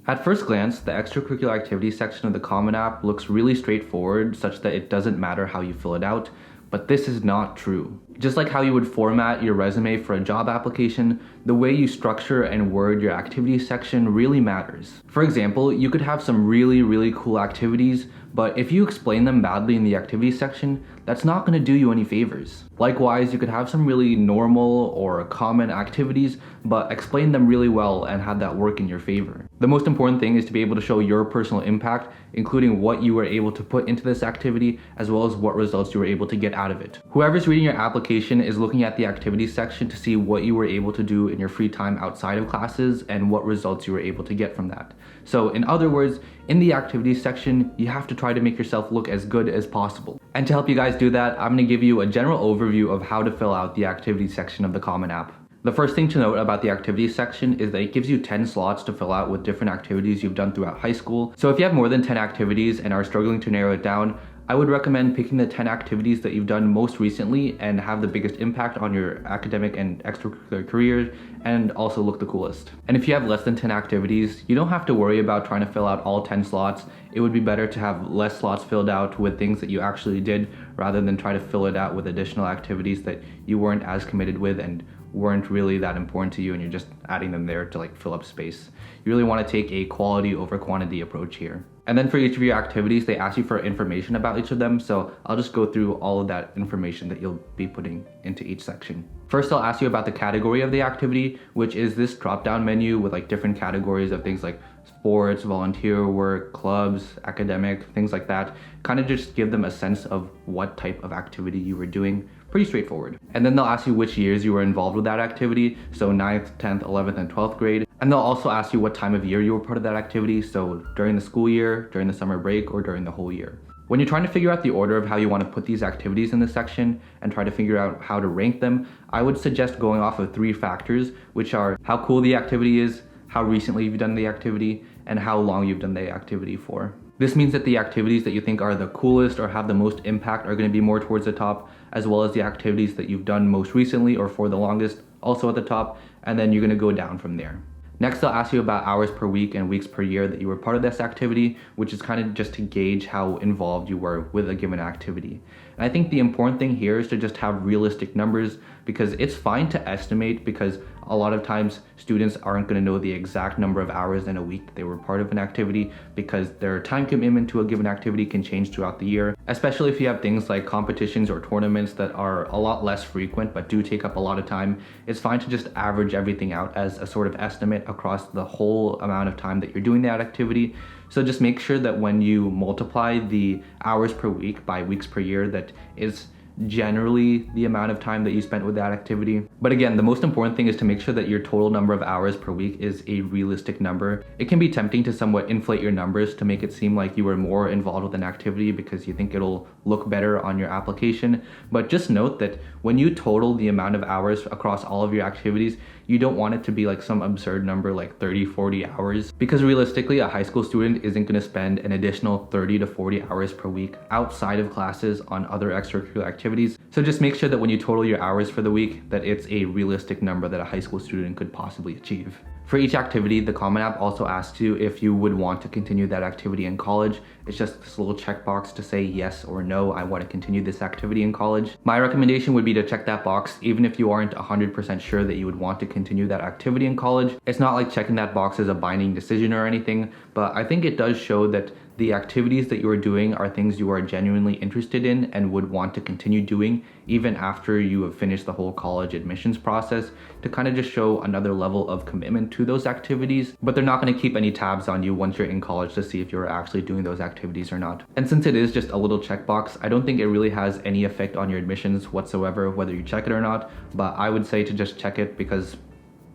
At first glance, the extracurricular activities section of the Common App looks really straightforward, such that it doesn't matter how you fill it out, but this is not true. Just like how you would format your resume for a job application, the way you structure and word your activities section really matters. For example, you could have some really cool activities, but if you explain them badly in the activities section, that's not going to do you any favors. Likewise, you could have some really normal or common activities, but explain them really well and have that work in your favor. The most important thing is to be able to show your personal impact, including what you were able to put into this activity, as well as what results you were able to get out of it. Whoever's reading your application is looking at the activities section to see what you were able to do in your free time outside of classes and what results you were able to get from that. So in other words, in the activities section, you have to try to make yourself look as good as possible. And to help you guys do that, I'm going to give you a general overview of how to fill out the activities section of the Common App. The first thing to note about the activities section is that it gives you 10 slots to fill out with different activities you've done throughout high school. So if you have more than 10 activities and are struggling to narrow it down, I would recommend picking the 10 activities that you've done most recently and have the biggest impact on your academic and extracurricular careers, and also look the coolest. And if you have less than 10 activities, you don't have to worry about trying to fill out all 10 slots. It would be better to have less slots filled out with things that you actually did, rather than try to fill it out with additional activities that you weren't as committed with and weren't really that important to you, and you're just adding them there to fill up space. You really want to take a quality over quantity approach here. And then for each of your activities, they ask you for information about each of them, so I'll just go through all of that information that you'll be putting into each section. First, I'll ask you about the category of the activity, which is this drop-down menu with different categories of things like sports, volunteer work, clubs, academic, things like that. Kind of just give them a sense of what type of activity you were doing. Pretty straightforward. And then they'll ask you which years you were involved with that activity, so 9th, 10th, 11th, and 12th grade. And they'll also ask you what time of year you were part of that activity, so during the school year, during the summer break, or during the whole year. When you're trying to figure out the order of how you want to put these activities in this section and try to figure out how to rank them, I would suggest going off of 3 factors, which are how cool the activity is, how recently you've done the activity, and how long you've done the activity for. This means that the activities that you think are the coolest or have the most impact are going to be more towards the top, as well as the activities that you've done most recently or for the longest also at the top, and then you're going to go down from there. Next, they'll ask you about hours per week and weeks per year that you were part of this activity, which is kind of just to gauge how involved you were with a given activity. And I think the important thing here is to just have realistic numbers, because it's fine to estimate, because a lot of times students aren't going to know the exact number of hours in a week that they were part of an activity, because their time commitment to a given activity can change throughout the year, especially if you have things like competitions or tournaments that are a lot less frequent but do take up a lot of time. It's fine to just average everything out as a sort of estimate across the whole amount of time that you're doing that activity. So just make sure that when you multiply the hours per week by weeks per year, that is generally the amount of time that you spent with that activity. But again, the most important thing is to make sure that your total number of hours per week is a realistic number. It can be tempting to somewhat inflate your numbers to make it seem like you were more involved with an activity because you think it'll look better on your application. But just note that when you total the amount of hours across all of your activities, you don't want it to be some absurd number like 30, 40 hours, because realistically, a high school student isn't going to spend an additional 30 to 40 hours per week outside of classes on other extracurricular activities. So just make sure that when you total your hours for the week, that it's a realistic number that a high school student could possibly achieve. For each activity, the Common App also asks you if you would want to continue that activity in college. It's just this little checkbox to say yes or no, I want to continue this activity in college. My recommendation would be to check that box even if you aren't 100% sure that you would want to continue that activity in college. It's not like checking that box is a binding decision or anything, but I think it does show that the activities that you are doing are things you are genuinely interested in and would want to continue doing even after you have finished the whole college admissions process, to kind of just show another level of commitment to those activities. But they're not going to keep any tabs on you once you're in college to see if you're actually doing those activities or not. And since it is just a little checkbox, I don't think it really has any effect on your admissions whatsoever, whether you check it or not, but I would say to just check it, because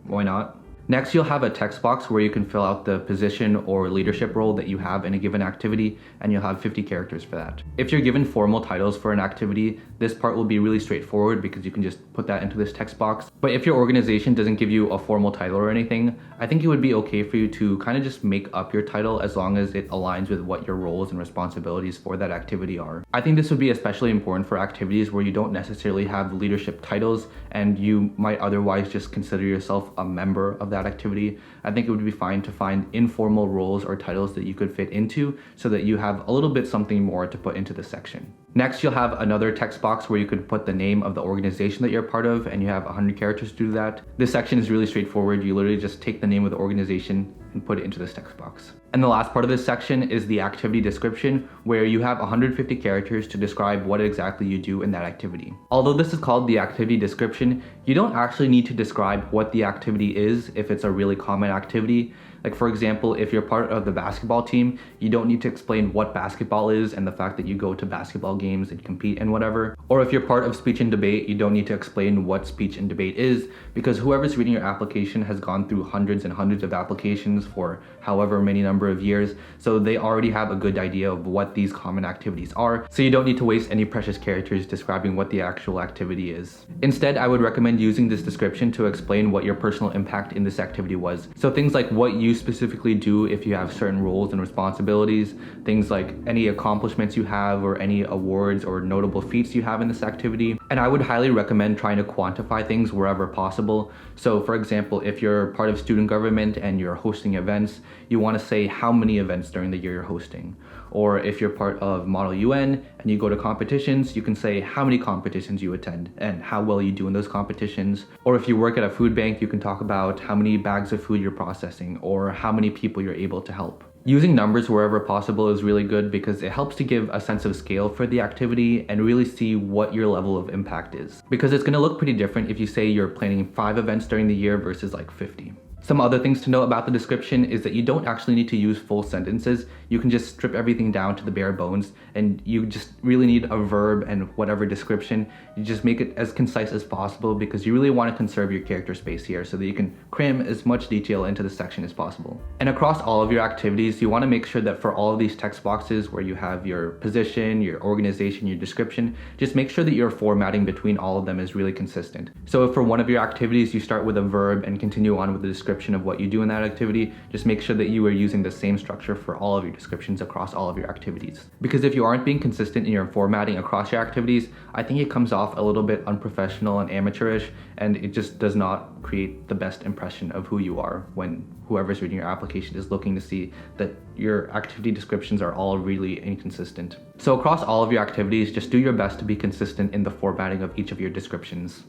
why not? Next, you'll have a text box where you can fill out the position or leadership role that you have in a given activity, and you'll have 50 characters for that. If you're given formal titles for an activity, this part will be really straightforward because you can just put that into this text box. But if your organization doesn't give you a formal title or anything, I think it would be okay for you to kind of just make up your title as long as it aligns with what your roles and responsibilities for that activity are. I think this would be especially important for activities where you don't necessarily have leadership titles and you might otherwise just consider yourself a member of that that activity, I think it would be fine to find informal roles or titles that you could fit into so that you have a little bit something more to put into the section. Next, you'll have another text box where you could put the name of the organization that you're part of, and you have 100 characters to do that. This section is really straightforward. You literally just take the name of the organization and put it into this text box. And the last part of this section is the activity description, where you have 150 characters to describe what exactly you do in that activity. Although this is called the activity description, you don't actually need to describe what the activity is if it's a really common activity. Like for example, if you're part of the basketball team, you don't need to explain what basketball is and the fact that you go to basketball games and compete and whatever. Or if you're part of speech and debate, you don't need to explain what speech and debate is, because whoever's reading your application has gone through hundreds and hundreds of applications for however many number of years, so they already have a good idea of what these common activities are, so you don't need to waste any precious characters describing what the actual activity is. Instead, I would recommend using this description to explain what your personal impact in this activity was. So things like what you specifically do if you have certain roles and responsibilities, things like any accomplishments you have or any awards or notable feats you have in this activity. And I would highly recommend trying to quantify things wherever possible. So for example, if you're part of student government and you're hosting events, you want to say how many events during the year you're hosting. Or if you're part of Model UN and you go to competitions, you can say how many competitions you attend and how well you do in those competitions. Or if you work at a food bank, you can talk about how many bags of food you're processing or how many people you're able to help. Using numbers wherever possible is really good because it helps to give a sense of scale for the activity and really see what your level of impact is. Because it's going to look pretty different if you say you're planning 5 events during the year versus like 50. Some other things to know about the description is that you don't actually need to use full sentences. You can just strip everything down to the bare bones, and you just really need a verb and whatever description. You just make it as concise as possible because you really want to conserve your character space here so that you can cram as much detail into the section as possible. And across all of your activities, you want to make sure that for all of these text boxes where you have your position, your organization, your description, just make sure that your formatting between all of them is really consistent. So if for one of your activities you start with a verb and continue on with the description of what you do in that activity, just make sure that you are using the same structure for all of your descriptions across all of your activities. Because if you aren't being consistent in your formatting across your activities, I think it comes off a little bit unprofessional and amateurish, and it just does not create the best impression of who you are when whoever's reading your application is looking to see that your activity descriptions are all really inconsistent. So across all of your activities, just do your best to be consistent in the formatting of each of your descriptions.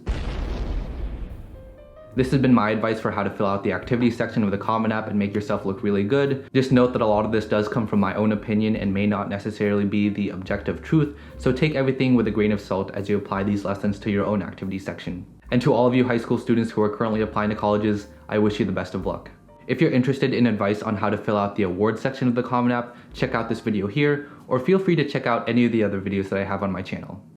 This has been my advice for how to fill out the activity section of the Common App and make yourself look really good. Just note that a lot of this does come from my own opinion and may not necessarily be the objective truth, so take everything with a grain of salt as you apply these lessons to your own activity section. And to all of you high school students who are currently applying to colleges, I wish you the best of luck. If you're interested in advice on how to fill out the awards section of the Common App, check out this video here, or feel free to check out any of the other videos that I have on my channel.